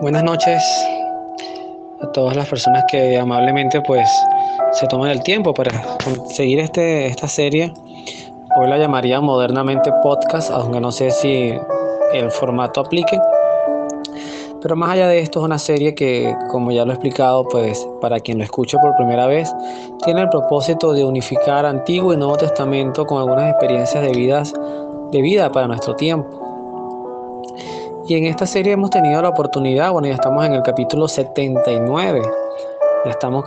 Buenas noches a todas las personas que amablemente se toman el tiempo para seguir esta serie. Hoy la llamaría modernamente podcast, aunque no sé si el formato aplique. Pero más allá de esto, es una serie que, como ya lo he explicado, para quien lo escuche por primera vez, tiene el propósito de unificar Antiguo y Nuevo Testamento con algunas experiencias de vida para nuestro tiempo. Y en esta serie hemos tenido la oportunidad, bueno, ya estamos en el capítulo 79. Ya estamos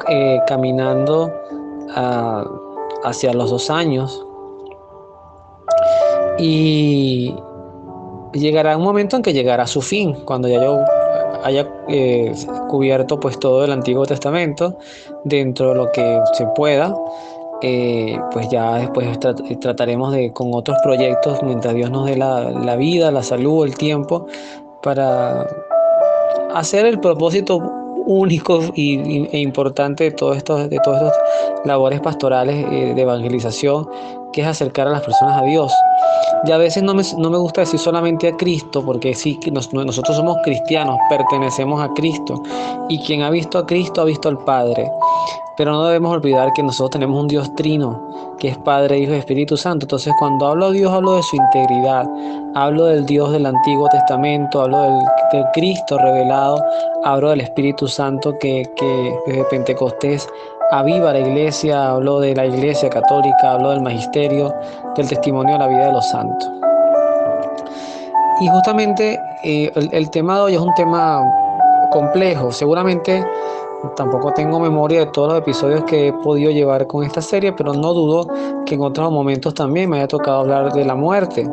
caminando ah, hacia los 2 años, y llegará un momento en que llegará a su fin, cuando ya yo haya cubierto todo el Antiguo Testamento dentro de lo que se pueda. Pues ya después trataremos con otros proyectos mientras Dios nos dé la vida, la salud, el tiempo para hacer el propósito único e importante de todas estas labores pastorales de evangelización, que es acercar a las personas a Dios. Ya a veces no me gusta decir solamente a Cristo, porque sí, que nosotros somos cristianos, pertenecemos a Cristo, y quien ha visto a Cristo ha visto al Padre. Pero no debemos olvidar que nosotros tenemos un Dios trino, que es Padre, Hijo y Espíritu Santo. Entonces, cuando hablo de Dios, hablo de su integridad, hablo del Dios del Antiguo Testamento, hablo del Cristo revelado, hablo del Espíritu Santo que desde Pentecostés aviva la iglesia, hablo de la iglesia católica, hablo del magisterio, del testimonio de la vida de los santos. Y justamente el tema de hoy es un tema complejo. Seguramente tampoco tengo memoria de todos los episodios que he podido llevar con esta serie, pero no dudo que en otros momentos también me haya tocado hablar de la muerte.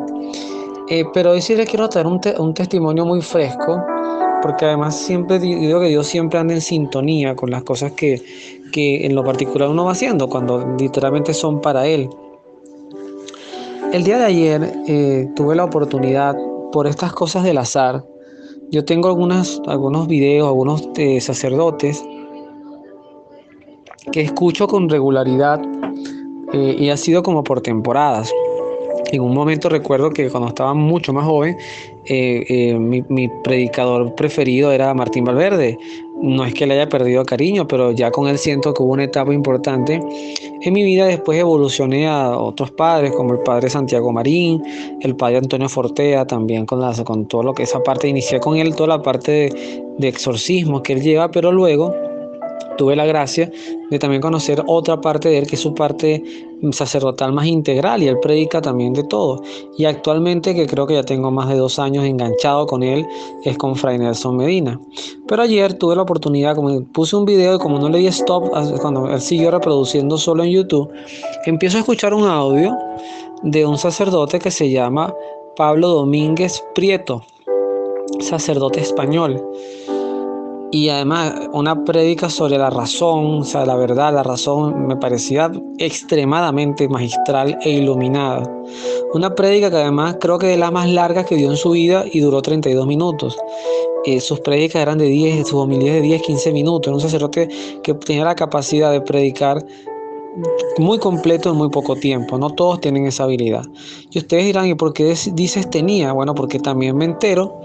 Pero hoy sí les quiero traer un testimonio muy fresco, porque además siempre digo que Dios siempre anda en sintonía con las cosas que en lo particular uno va haciendo, cuando literalmente son para Él. El día de ayer tuve la oportunidad, por estas cosas del azar. Yo tengo algunos videos, algunos sacerdotes que escucho con regularidad, y ha sido como por temporadas. En un momento recuerdo que cuando estaba mucho más joven, mi predicador preferido era Martín Valverde. No es que le haya perdido cariño, pero ya con él siento que hubo una etapa importante en mi vida. Después evolucioné a otros padres, como el padre Santiago Marín, el padre Antonio Fortea, también con todo lo que esa parte. Inicié con él toda la parte de exorcismo que él lleva, pero luego tuve la gracia de también conocer otra parte de él, que es su parte sacerdotal más integral, y él predica también de todo. Y actualmente, que creo que ya tengo más de 2 años enganchado con él, es con Fray Nelson Medina. Pero ayer tuve la oportunidad, como puse un video y como no le di stop cuando él siguió reproduciendo solo en YouTube, empiezo a escuchar un audio de un sacerdote que se llama Pablo Domínguez Prieto, sacerdote español. Y además una prédica sobre la razón, o sea, la verdad, la razón, me parecía extremadamente magistral e iluminada. Una prédica que además creo que es la más larga que dio en su vida y duró 32 minutos. Sus prédicas eran de 10, sus homilías de 10, 15 minutos. Era un sacerdote que tenía la capacidad de predicar muy completo en muy poco tiempo. No todos tienen esa habilidad. Y ustedes dirán, ¿y por qué dices tenía? Bueno, porque también me entero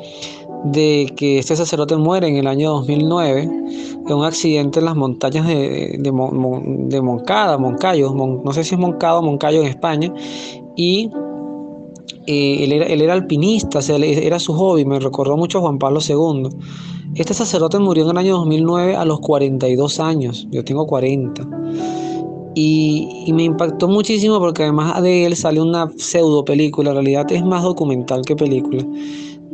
de que este sacerdote muere en el año 2009 en un accidente en las montañas de Moncada, Moncayo, no sé si es Moncada o Moncayo en España. Y él era alpinista, o sea, era su hobby. Me recordó mucho a Juan Pablo II. Este sacerdote murió en el año 2009 a los 42 años. Yo tengo 40. Y me impactó muchísimo porque además de él sale una pseudo película, en realidad es más documental que película,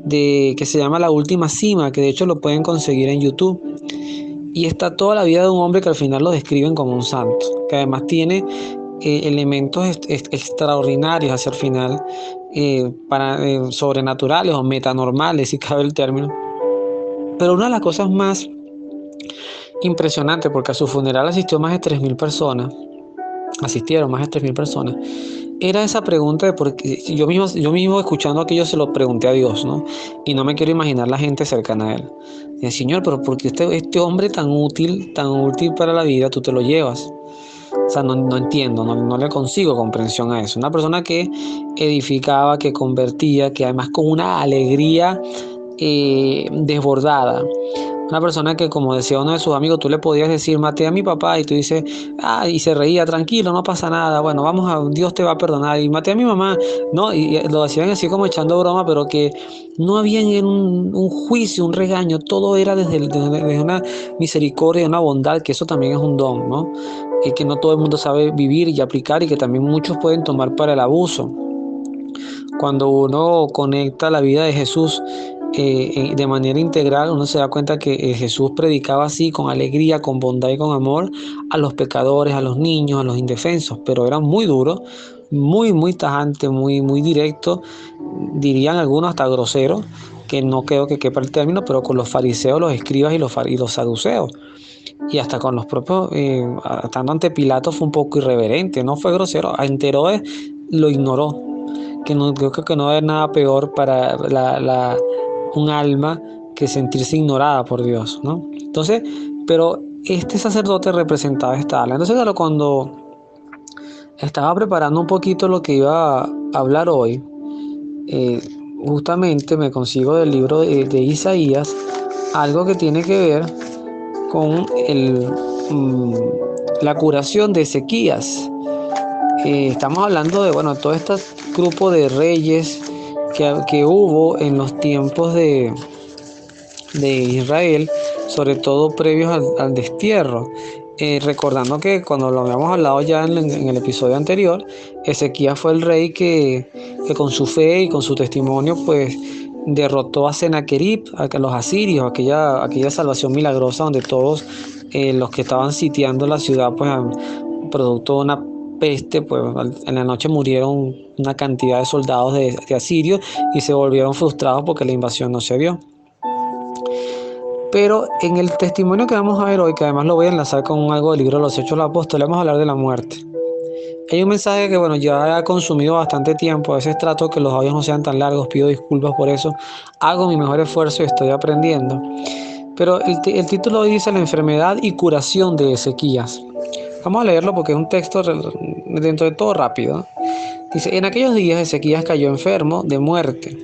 que se llama La Última Cima, que de hecho lo pueden conseguir en YouTube. Y está toda la vida de un hombre que al final lo describen como un santo, que además tiene elementos extraordinarios hacia el final, sobrenaturales o metanormales, si cabe el término. Pero una de las cosas más impresionantes, porque a su funeral asistieron más de 3.000 personas, era esa pregunta de por qué. Yo mismo escuchando aquello se lo pregunté a Dios, ¿no? Y no me quiero imaginar la gente cercana a él. Y el Señor, pero ¿por qué este hombre tan útil para la vida, tú te lo llevas? O sea, no entiendo, no le consigo comprensión a eso. Una persona que edificaba, que convertía, que además con una alegría desbordada. Una persona que, como decía uno de sus amigos, tú le podías decir, maté a mi papá, y tú dices, y se reía, tranquilo, no pasa nada, bueno, Dios te va a perdonar, y maté a mi mamá, ¿no? Y lo hacían así como echando broma, pero que no había en un juicio, un regaño, todo era desde una misericordia, una bondad, que eso también es un don, ¿no? Y que no todo el mundo sabe vivir y aplicar, y que también muchos pueden tomar para el abuso. Cuando uno conecta la vida de Jesús de manera integral, uno se da cuenta que Jesús predicaba así, con alegría, con bondad y con amor, a los pecadores, a los niños, a los indefensos, pero era muy duro, muy tajante, muy directo, dirían algunos hasta grosero, que no creo que quepa el término, pero con los fariseos, los escribas y los saduceos. Y hasta con los propios, estando ante Pilato, fue un poco irreverente, no fue grosero. Ante Herodes lo ignoró, que no, creo que no hay nada peor para un alma que sentirse ignorada por Dios, ¿no? Entonces, pero este sacerdote representaba esta alma. Entonces, cuando estaba preparando un poquito lo que iba a hablar hoy, eh, justamente me consigo del libro de Isaías algo que tiene que ver con mm, la curación de Ezequías. Estamos hablando de, bueno, todo este grupo de reyes que hubo en los tiempos de Israel, sobre todo previos al destierro. Recordando que cuando lo habíamos hablado ya en el episodio anterior, Ezequías fue el rey que con su fe y con su testimonio pues derrotó a Sennacherib, a los asirios, aquella salvación milagrosa donde todos los que estaban sitiando la ciudad pues producto de una peste, pues en la noche murieron una cantidad de soldados de asirios y se volvieron frustrados porque la invasión no se vio. Pero en el testimonio que vamos a ver hoy, que además lo voy a enlazar con algo del libro de los Hechos de los Apóstoles, vamos a hablar de la muerte. Hay un mensaje que, bueno, ya ha consumido bastante tiempo. A veces trato que los audios no sean tan largos, pido disculpas por eso. Hago mi mejor esfuerzo y estoy aprendiendo. Pero el título dice la enfermedad y curación de Ezequías. Vamos a leerlo porque es un texto dentro de todo rápido. Dice, en aquellos días Ezequías cayó enfermo de muerte.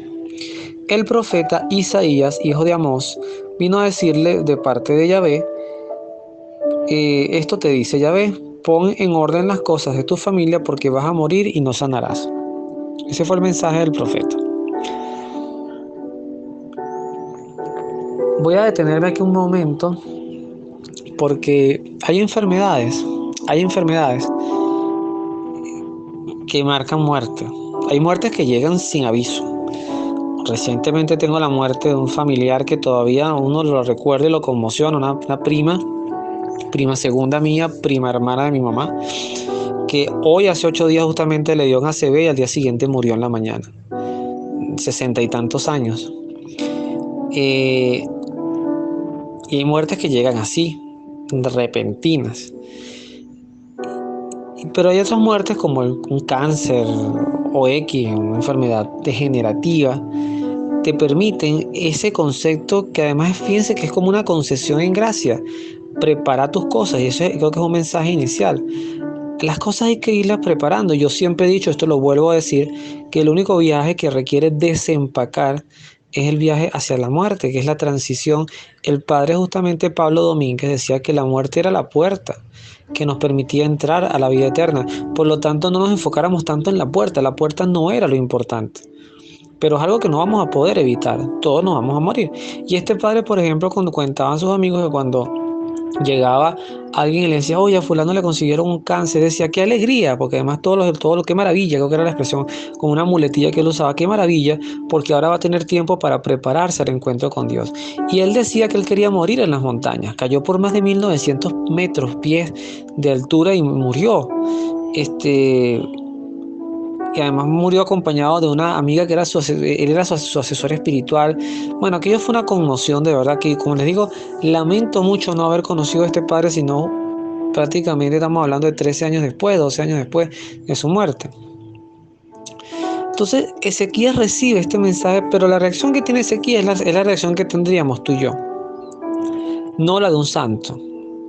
El profeta Isaías, hijo de Amós, vino a decirle de parte de Yahvé, esto te dice Yahvé, pon en orden las cosas de tu familia porque vas a morir y no sanarás. Ese fue el mensaje del profeta. Voy a detenerme aquí un momento porque hay enfermedades que marcan muerte. Hay muertes que llegan sin aviso. Recientemente tengo la muerte de un familiar que todavía uno lo recuerda y lo conmociona, una prima segunda mía, prima hermana de mi mamá, que hoy hace 8 días justamente le dio un ACV y al día siguiente murió en la mañana, 60 y tantos años. Y hay muertes que llegan así, repentinas. Pero hay otras muertes como un cáncer o X, una enfermedad degenerativa, te permiten ese concepto que además fíjense que es como una concesión en gracia. Prepara tus cosas y eso creo que es un mensaje inicial. Las cosas hay que irlas preparando. Yo siempre he dicho, esto lo vuelvo a decir, que el único viaje que requiere desempacar es el viaje hacia la muerte, que es la transición. El padre justamente Pablo Domínguez decía que la muerte era la puerta que nos permitía entrar a la vida eterna. Por lo tanto, no nos enfocáramos tanto en la puerta no era lo importante. Pero es algo que no vamos a poder evitar, todos nos vamos a morir. Y este padre, por ejemplo, cuando contaban sus amigos que cuando llegaba alguien y le decía, oye, a fulano le consiguieron un cáncer, decía, qué alegría, porque además qué maravilla, creo que era la expresión, como una muletilla que él usaba, qué maravilla, porque ahora va a tener tiempo para prepararse al encuentro con Dios. Y él decía que él quería morir en las montañas, cayó por más de 1900 metros, pies de altura y murió. Y además murió acompañado de una amiga que era él era su asesor espiritual. Bueno, aquello fue una conmoción, de verdad, que como les digo, lamento mucho no haber conocido a este padre, sino prácticamente estamos hablando de 13 años después, 12 años después de su muerte. Entonces Ezequías recibe este mensaje, pero la reacción que tiene Ezequías es la reacción que tendríamos tú y yo, no la de un santo.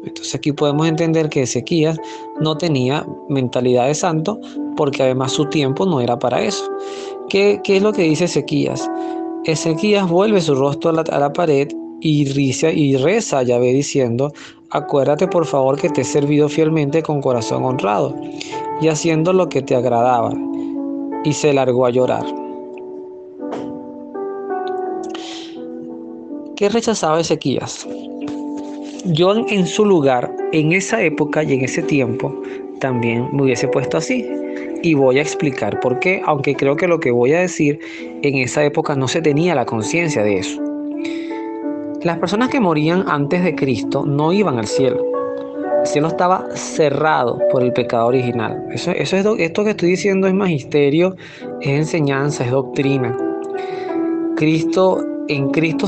Entonces aquí podemos entender que Ezequías no tenía mentalidad de santo porque además su tiempo no era para eso. ¿Qué es lo que dice Ezequías? Ezequías vuelve su rostro a la pared y reza a Yahvé diciendo: acuérdate por favor que te he servido fielmente con corazón honrado y haciendo lo que te agradaba. Y se largó a llorar. ¿Qué rechazaba Ezequías? Yo en su lugar, en esa época y en ese tiempo, también me hubiese puesto así. Y voy a explicar por qué, aunque creo que lo que voy a decir en esa época no se tenía la conciencia de eso. Las personas que morían antes de Cristo no iban al cielo. El cielo estaba cerrado por el pecado original. Esto que estoy diciendo es magisterio, es enseñanza, es doctrina. En Cristo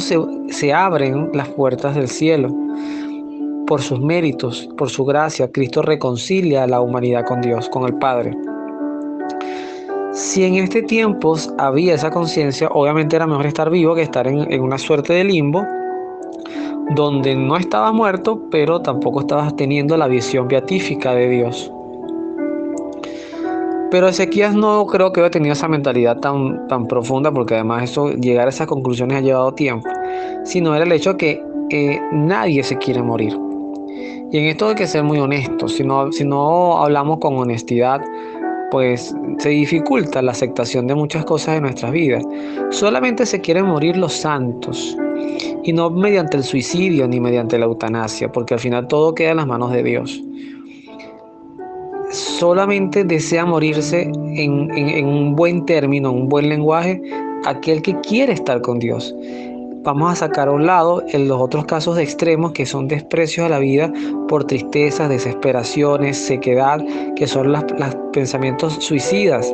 se abren las puertas del cielo. Por sus méritos, por su gracia, Cristo reconcilia a la humanidad con Dios, con el Padre. Si en este tiempo había esa conciencia, obviamente era mejor estar vivo que estar en una suerte de limbo, donde no estabas muerto, pero tampoco estabas teniendo la visión beatífica de Dios. Pero Ezequías no creo que haya tenido esa mentalidad tan profunda, porque además llegar a esas conclusiones ha llevado tiempo, sino era el hecho que nadie se quiere morir. Y en esto hay que ser muy honestos. Si no hablamos con honestidad, pues se dificulta la aceptación de muchas cosas de nuestras vidas. Solamente se quieren morir los santos, y no mediante el suicidio ni mediante la eutanasia, porque al final todo queda en las manos de Dios. Solamente desea morirse en un buen término, en un buen lenguaje, aquel que quiere estar con Dios. Vamos a sacar a un lado en los otros casos de extremos, que son desprecios a la vida por tristezas, desesperaciones, sequedad, que son los pensamientos suicidas,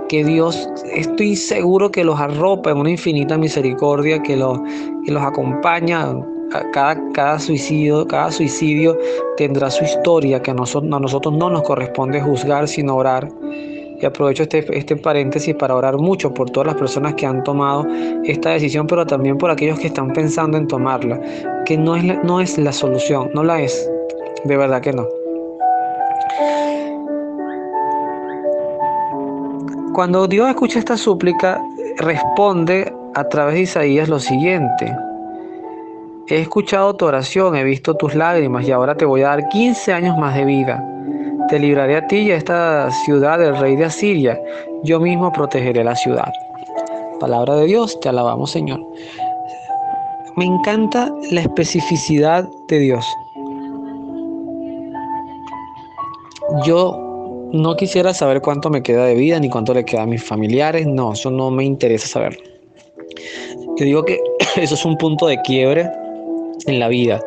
que Dios, estoy seguro que los arropa en una infinita misericordia, que los acompaña. Cada suicidio tendrá su historia, que a nosotros no nos corresponde juzgar, sino orar. Y aprovecho este paréntesis para orar mucho por todas las personas que han tomado esta decisión, pero también por aquellos que están pensando en tomarla, que no es la solución, no la es, de verdad que no. Cuando Dios escucha esta súplica, responde a través de Isaías lo siguiente: he escuchado tu oración, he visto tus lágrimas y ahora te voy a dar 15 años más de vida. Te libraré a ti y a esta ciudad del rey de Asiria. Yo mismo protegeré la ciudad. Palabra de Dios, te alabamos, Señor. Me encanta la especificidad de Dios. Yo no quisiera saber cuánto me queda de vida ni cuánto le queda a mis familiares. No, eso no me interesa saberlo. Yo digo que eso es un punto de quiebre en la vida.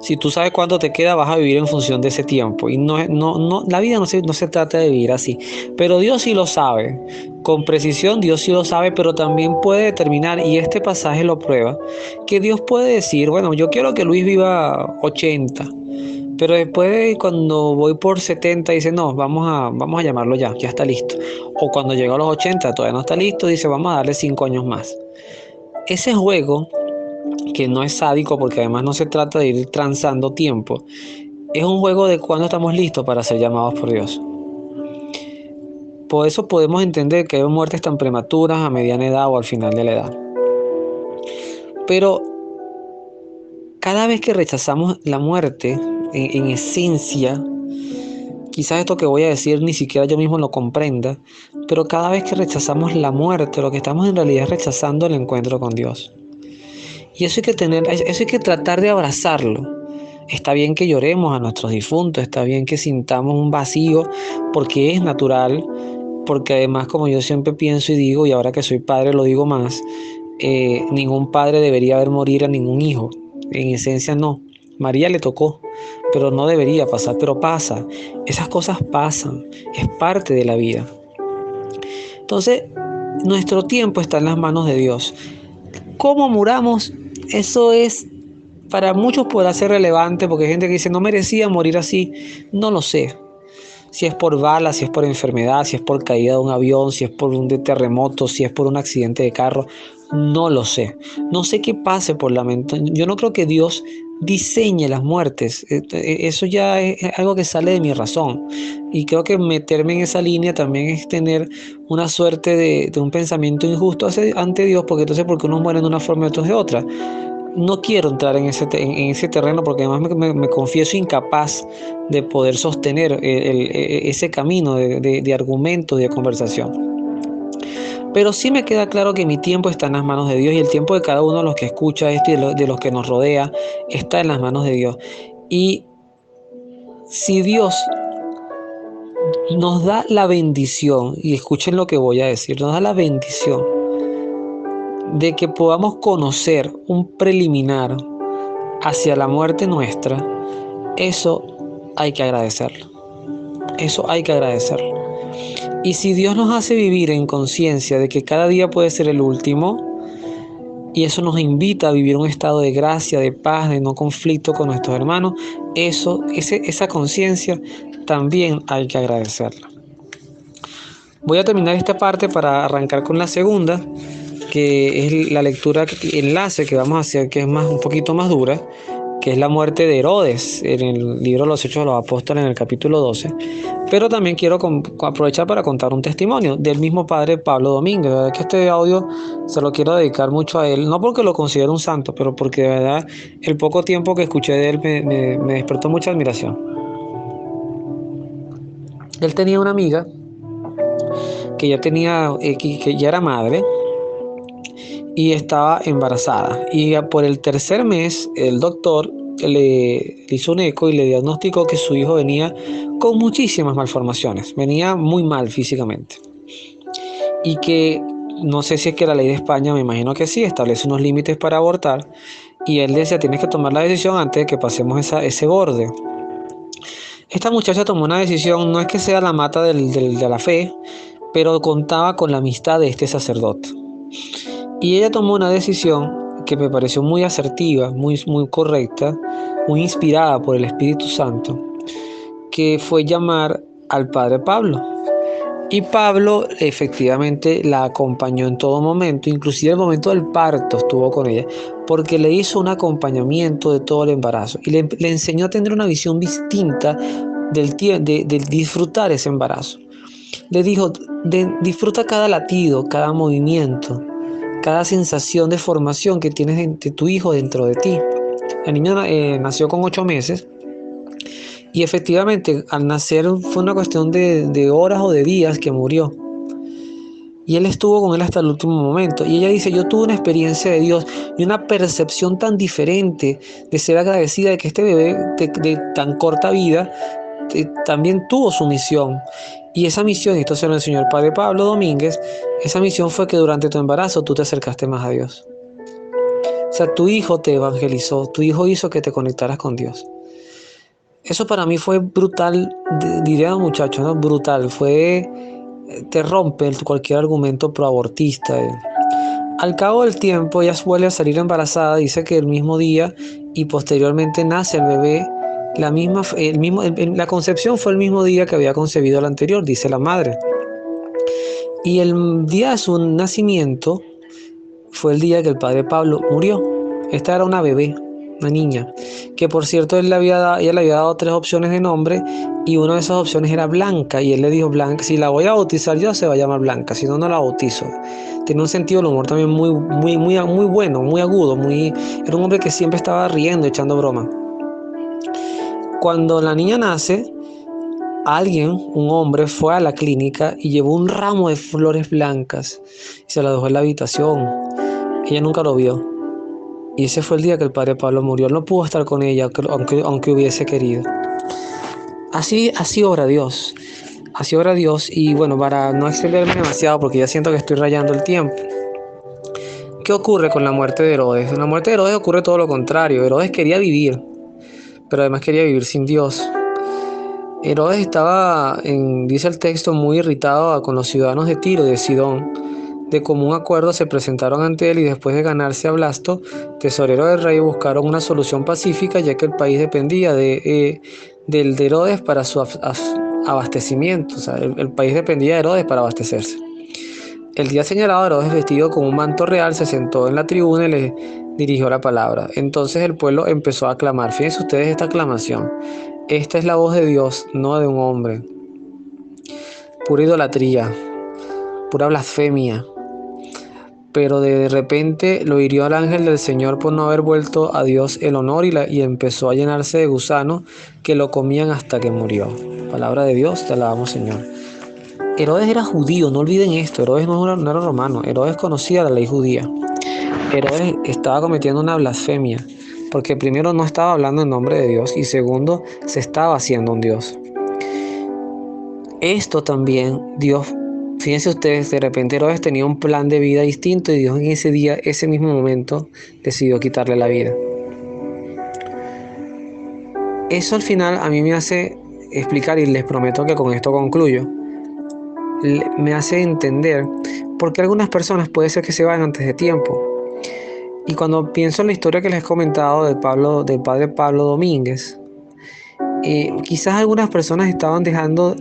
Si tú sabes cuánto te queda, vas a vivir en función de ese tiempo. Y la vida no se trata de vivir así. Pero Dios sí lo sabe. Con precisión Dios sí lo sabe, pero también puede determinar, y este pasaje lo prueba, que Dios puede decir: bueno, yo quiero que Luis viva 80. Pero después, cuando voy por 70, dice: no, vamos a llamarlo ya está listo. O cuando llega a los 80, todavía no está listo, dice: vamos a darle 5 años más. Ese juego, que no es sádico porque además no se trata de ir transando tiempo, es un juego de cuándo estamos listos para ser llamados por Dios. Por eso podemos entender que hay muertes tan prematuras a mediana edad o al final de la edad. Pero cada vez que rechazamos la muerte, en esencia, quizás esto que voy a decir ni siquiera yo mismo lo comprenda, pero cada vez que rechazamos la muerte, lo que estamos en realidad es rechazando el encuentro con Dios. Y eso hay que tratar de abrazarlo. Está bien que lloremos a nuestros difuntos, está bien que sintamos un vacío, porque es natural, porque además, como yo siempre pienso y digo, y ahora que soy padre lo digo más, ningún padre debería ver morir a ningún hijo. En esencia no. María le tocó, pero no debería pasar, pero pasa. Esas cosas pasan, es parte de la vida. Entonces, nuestro tiempo está en las manos de Dios. ¿Cómo muramos? Eso es, para muchos podrá ser relevante, porque hay gente que dice: no merecía morir así. No lo sé. Si es por bala, si es por enfermedad, si es por caída de un avión, si es por un terremoto, si es por un accidente de carro, no lo sé. No sé qué pase por la mente. Yo no creo que Dios diseñe las muertes. Eso ya es algo que sale de mi razón. Y creo que meterme en esa línea también es tener una suerte de un pensamiento injusto ante Dios, porque entonces porque unos mueren de una forma y otros de otra. No quiero entrar en ese terreno porque además me confieso incapaz de poder sostener ese camino de argumento y de conversación. Pero sí me queda claro que mi tiempo está en las manos de Dios y el tiempo de cada uno de los que escucha esto y de los que nos rodea está en las manos de Dios. Y si Dios nos da la bendición, y escuchen lo que voy a decir, nos da la bendición de que podamos conocer un preliminar hacia la muerte nuestra, eso hay que agradecerlo. Eso hay que agradecerlo. Y si Dios nos hace vivir en conciencia de que cada día puede ser el último, y eso nos invita a vivir un estado de gracia, de paz, de no conflicto con nuestros hermanos, esa conciencia también hay que agradecerla. Voy a terminar esta parte para arrancar con la segunda, que es la lectura enlace que vamos a hacer, que es un poquito más dura, que es la muerte de Herodes en el libro de los Hechos de los Apóstoles en el capítulo 12. Pero también quiero aprovechar para contar un testimonio del mismo padre Pablo Domínguez. De verdad que este audio se lo quiero dedicar mucho a él, no porque lo considero un santo, pero porque de verdad el poco tiempo que escuché de él me despertó mucha admiración. Él tenía una amiga que que ya era madre y estaba embarazada. Y por el tercer mes, el doctor le hizo un eco y le diagnosticó que su hijo venía con muchísimas malformaciones, venía muy mal físicamente. Y que, no sé si es que la ley de España, me imagino que sí, establece unos límites para abortar. Y él decía, tienes que tomar la decisión antes de que pasemos ese borde. Esta muchacha tomó una decisión, no es que sea la mata de la fe, pero contaba con la amistad de este sacerdote. Y ella tomó una decisión que me pareció muy asertiva, muy correcta, muy inspirada por el Espíritu Santo, que fue llamar al padre Pablo. Y Pablo efectivamente la acompañó en todo momento, inclusive el momento del parto estuvo con ella, porque le hizo un acompañamiento de todo el embarazo y le enseñó a tener una visión distinta de disfrutar ese embarazo. Le dijo, disfruta cada latido, cada movimiento, cada sensación de formación que tienes de tu hijo dentro de ti. La niña nació con 8 meses y efectivamente al nacer fue una cuestión de horas o de días que murió. Y él estuvo con él hasta el último momento. Y ella dice, yo tuve una experiencia de Dios y una percepción tan diferente de ser agradecida de que este bebé de tan corta vida también tuvo su misión. Y esa misión, y esto se lo enseñó el padre Pablo Domínguez, esa misión fue que durante tu embarazo tú te acercaste más a Dios. O sea, tu hijo te evangelizó, tu hijo hizo que te conectaras con Dios. Eso para mí fue brutal, diría un muchacho, ¿no? Brutal, te rompe cualquier argumento proabortista. Al cabo del tiempo ella vuelve a salir embarazada, dice que el mismo día y posteriormente nace el bebé. La concepción fue el mismo día que había concebido el anterior, dice la madre. Y el día de su nacimiento fue el día que el padre Pablo murió. Esta era una bebé, una niña, que por cierto ella le había dado 3 opciones de nombre y una de esas opciones era Blanca. Y él le dijo, Blanca, si la voy a bautizar yo se va a llamar Blanca, si no, no la bautizo. Tenía un sentido del humor también muy bueno, muy agudo. Era un hombre que siempre estaba riendo, echando broma. Cuando la niña nace, un hombre, fue a la clínica y llevó un ramo de flores blancas y se la dejó en la habitación. Ella nunca lo vio. Y ese fue el día que el padre Pablo murió. Él no pudo estar con ella, aunque hubiese querido. Así obra Dios. Así obra Dios. Y bueno, para no extenderme demasiado, porque ya siento que estoy rayando el tiempo. ¿Qué ocurre con la muerte de Herodes? En la muerte de Herodes ocurre todo lo contrario. Herodes quería vivir, pero además quería vivir sin Dios. Herodes estaba, dice el texto, muy irritado con los ciudadanos de Tiro y de Sidón. De común acuerdo se presentaron ante él y después de ganarse a Blasto, tesorero del rey, buscaron una solución pacífica, ya que el país dependía de Herodes para su abastecimiento. O sea, el país dependía de Herodes para abastecerse. El día señalado, Herodes, vestido con un manto real, se sentó en la tribuna y le dirigió la palabra. Entonces el pueblo empezó a aclamar. Fíjense ustedes esta aclamación. Esta es la voz de Dios, no de un hombre. Pura idolatría, pura blasfemia. Pero de repente lo hirió al ángel del Señor por no haber vuelto a Dios el honor y empezó a llenarse de gusanos que lo comían hasta que murió. Palabra de Dios, te alabamos, Señor. Herodes era judío, no olviden esto. Herodes no era romano. Herodes conocía la ley judía. Herodes estaba cometiendo una blasfemia, porque primero no estaba hablando en nombre de Dios y segundo se estaba haciendo un Dios. Esto también Dios, fíjense ustedes, de repente Herodes tenía un plan de vida distinto y Dios en ese día, ese mismo momento, decidió quitarle la vida. Eso al final a mí me hace explicar, y les prometo que con esto concluyo, me hace entender por qué algunas personas puede ser que se vayan antes de tiempo. Y cuando pienso en la historia que les he comentado del padre Pablo Domínguez, quizás algunas personas estaban dejando,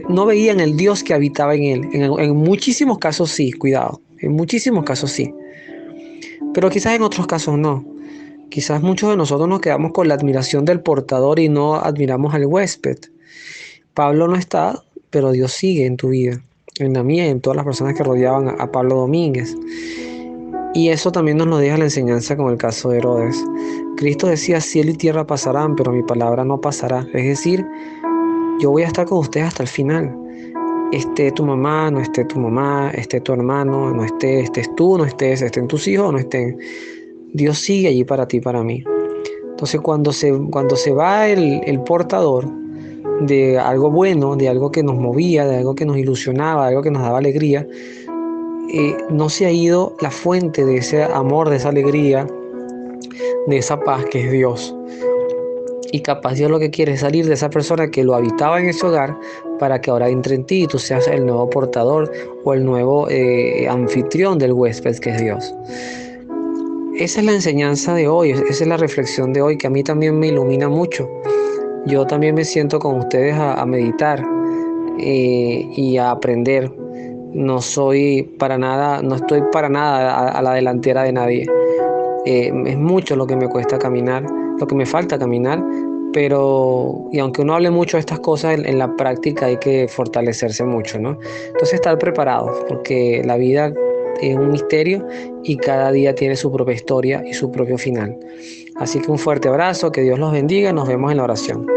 no veían el Dios que habitaba en él. En muchísimos casos sí, cuidado, en muchísimos casos sí, pero quizás en otros casos no. Quizás muchos de nosotros nos quedamos con la admiración del portador y no admiramos al huésped. Pablo no está, pero Dios sigue en tu vida, en la mía y en todas las personas que rodeaban a Pablo Domínguez. Y eso también nos lo deja la enseñanza con el caso de Herodes. Cristo decía, cielo y tierra pasarán, pero mi palabra no pasará. Es decir, yo voy a estar con ustedes hasta el final. Esté tu mamá, no esté tu mamá, esté tu hermano, no estés tú, no estén tus hijos, no estén. Dios sigue allí para ti, para mí. Entonces cuando se va el portador de algo bueno, de algo que nos movía, de algo que nos ilusionaba, de algo que nos daba alegría, no se ha ido la fuente de ese amor, de esa alegría, de esa paz que es Dios. Y capaz Dios lo que quiere es salir de esa persona que lo habitaba en ese hogar para que ahora entre en ti y tú seas el nuevo portador o el nuevo anfitrión del huésped que es Dios. Esa es la enseñanza de hoy, esa es la reflexión de hoy que a mí también me ilumina mucho. Yo también me siento con ustedes a meditar y a aprender. No estoy para nada a la delantera de nadie. Es mucho lo que me cuesta caminar, lo que me falta caminar, pero y aunque uno hable mucho de estas cosas, en la práctica hay que fortalecerse mucho, ¿no? Entonces estar preparados, porque la vida es un misterio y cada día tiene su propia historia y su propio final. Así que un fuerte abrazo, que Dios los bendiga, nos vemos en la oración.